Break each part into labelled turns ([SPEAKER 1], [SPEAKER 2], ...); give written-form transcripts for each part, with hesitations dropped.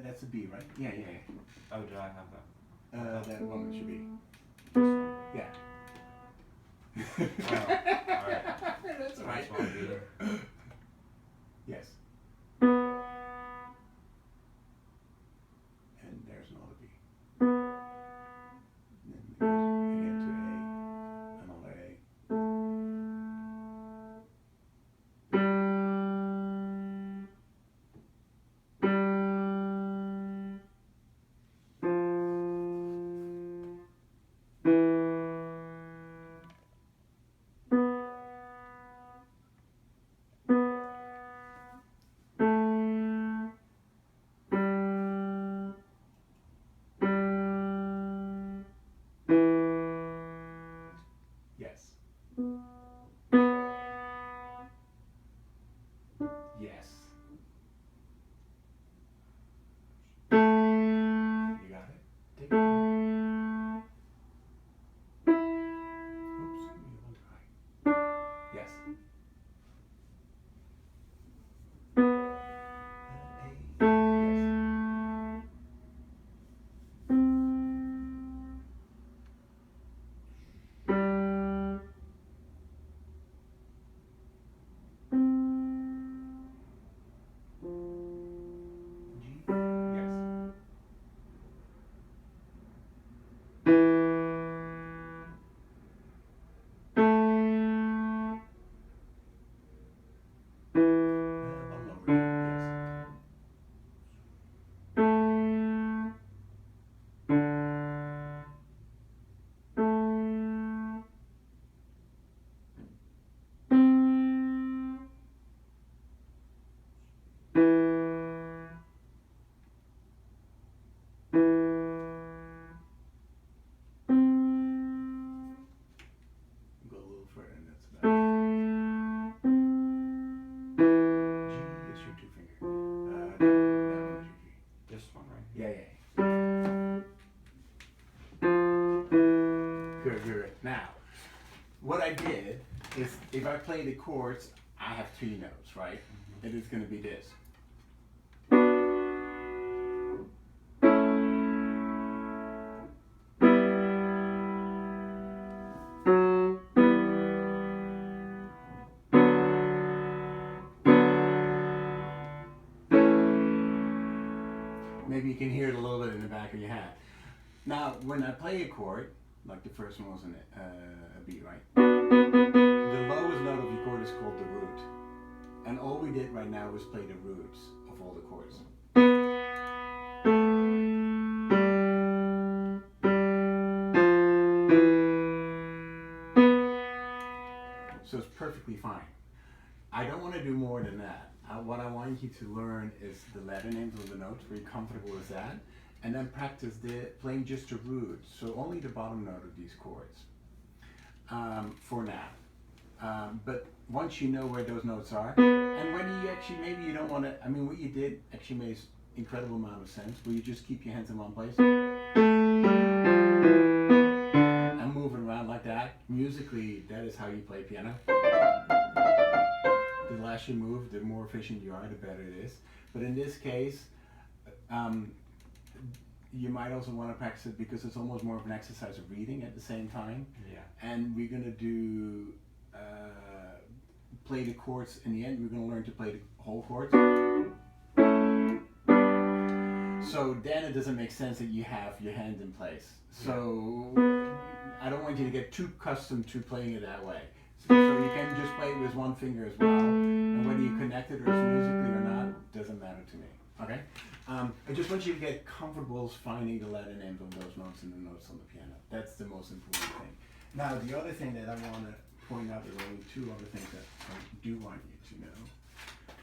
[SPEAKER 1] That's a B, right? Yeah, yeah, yeah.
[SPEAKER 2] Oh, did I have that?
[SPEAKER 1] That one should be.
[SPEAKER 2] This one.
[SPEAKER 1] Yeah.
[SPEAKER 2] Oh, alright.
[SPEAKER 1] That's all right.
[SPEAKER 2] That's one B.
[SPEAKER 1] Yes. And there's another B. Then it goes again to A, another A. Yes. Yes. You got it? Take it. Oops, give me one try. Yes. A. Yes. G. Yes. One lower. Yes. Go a little further, and that's about it. G is your two finger. That one is your G.
[SPEAKER 2] This one right
[SPEAKER 1] Yeah,
[SPEAKER 2] here.
[SPEAKER 1] yeah. Good, good. Now, what I did is if I play the chords, I have three notes, right? It is going to be this. Maybe you can hear it a little bit in the back of your head. Now, when I play a chord, like the first one was a B, right? The lowest note of the chord is called the root. And all we did right now was play the roots of all the chords. So it's perfectly fine. I don't want to do more than that. What I want you to learn is the letter names of the notes, where you're comfortable with that, and then practice playing just the roots, so only the bottom note of these chords, for now. But once you know where those notes are, and when you actually, maybe you don't want to, I mean, what you did actually makes incredible amount of sense, where you just keep your hands in one place and move around like that. Musically, that is how you play piano. The less you move, the more efficient you are, the better it is. But in this case, you might also want to practice it because it's almost more of an exercise of reading at the same time.
[SPEAKER 2] Yeah.
[SPEAKER 1] And we're going to do play the chords in the end. We're going to learn to play the whole chords. So then it doesn't make sense that you have your hand in place. So I don't want you to get too accustomed to playing it that way. So you can just play it with one finger as well. And whether you connect it or it's musically or not, doesn't matter to me. Okay? I just want you to get comfortable finding the letter names of those notes and the notes on the piano. That's the most important thing. Now, the other thing that I want to point out, there are only two other things that I do want you to know.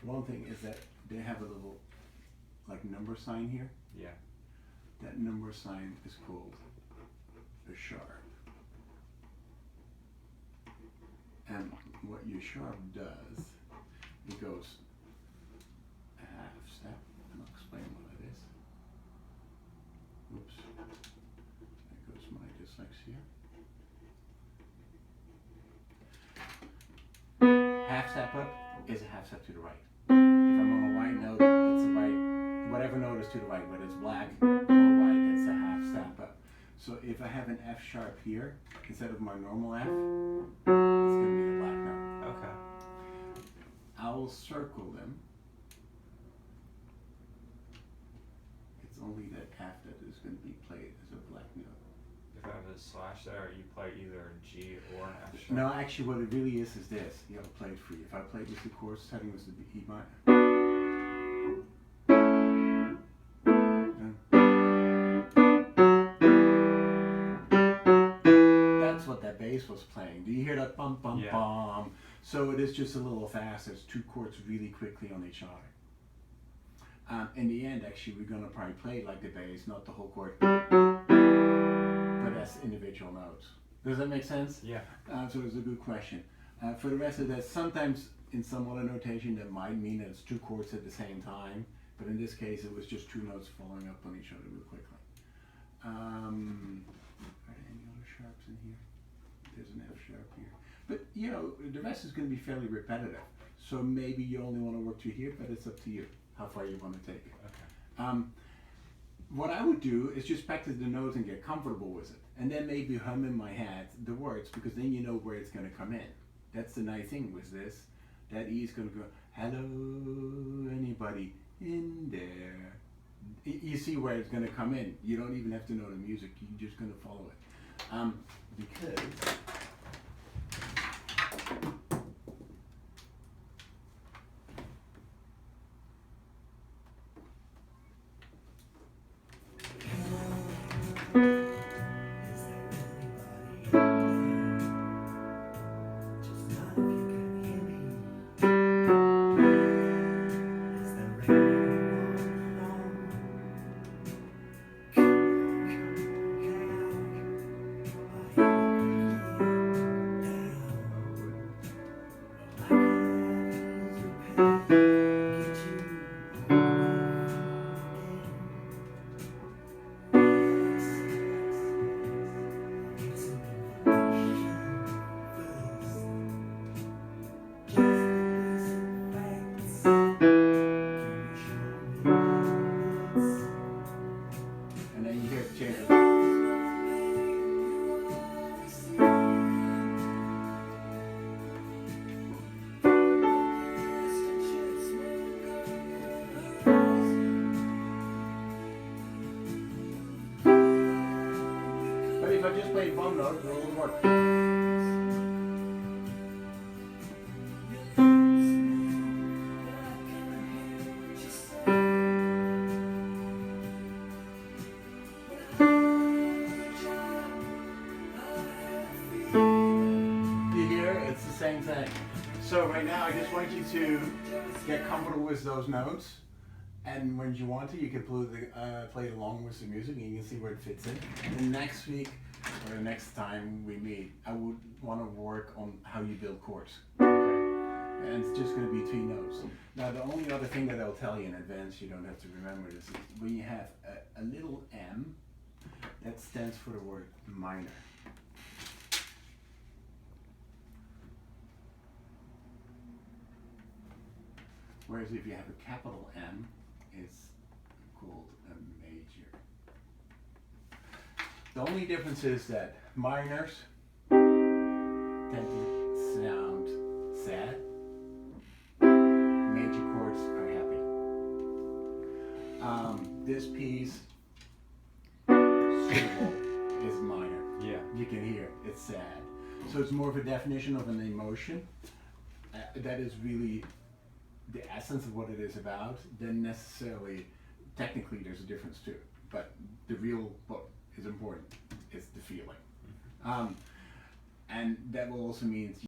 [SPEAKER 1] One thing is that they have a little, like, number sign here.
[SPEAKER 2] Yeah.
[SPEAKER 1] That number sign is called a sharp. And what your sharp does, it goes a half step, and I'll explain what it is. Oops, there goes my dyslexia. Half step up is a half step to the right. If I'm on a white note, it's a right, whatever note is to the right, whether it's black or white, it's a half step up. So if I have an F sharp here, instead of my normal F, it's going to be the black note.
[SPEAKER 2] Okay.
[SPEAKER 1] I will circle them. It's only that F that is going to be played as a black note.
[SPEAKER 2] If I have a slash there, you play either a G or an F sharp.
[SPEAKER 1] No, actually what it really is this. You have to play it for you. If I played with the chord setting was the E minor. That's what that bass was playing. Do you hear that bum bum
[SPEAKER 2] Yeah.
[SPEAKER 1] bum? So it is just a little faster. It's two chords really quickly on each other. In the end, actually, we're gonna probably play it like the bass, not the whole chord, but as individual notes. Does that make sense?
[SPEAKER 2] Yeah.
[SPEAKER 1] So it's a good question. For the rest of that, sometimes in some other notation that might mean that it's two chords at the same time, but in this case it was just two notes following up on each other real quickly. Are there any other sharps in here? There's an F sharp here. But you know, the rest is going to be fairly repetitive. So maybe you only want to work to here, but it's up to you how far you want to take it.
[SPEAKER 2] Okay.
[SPEAKER 1] What I would do is just practice the notes and get comfortable with it. And then maybe hum in my head the words, because then you know where it's going to come in. That's the nice thing with this. That E is going to go, hello, anybody in there? You see where it's going to come in. You don't even have to know the music. You're just going to follow it. Because and then you hear it change. But if I just play one note, it will work. You hear? It's the same thing. So right now, I just want you to get comfortable with those notes. And when you want to, you can play along with the music and you can see where it fits in. And next week, or the next time we meet, I would want to work on how you build chords.
[SPEAKER 2] Okay.
[SPEAKER 1] And it's just going to be three notes. Now, the only other thing that I'll tell you in advance, you don't have to remember this, is when you have a little M, that stands for the word minor. Whereas if you have a capital M, it's called a major. The only difference is that minors tend to sound sad. Major chords are happy. This piece, suitable, is minor.
[SPEAKER 2] Yeah.
[SPEAKER 1] You can hear it, it's sad. So it's more of a definition of an emotion. That is really the essence of what it is about. Then necessarily, technically there's a difference too. But the real what is important is the feeling. And that will also mean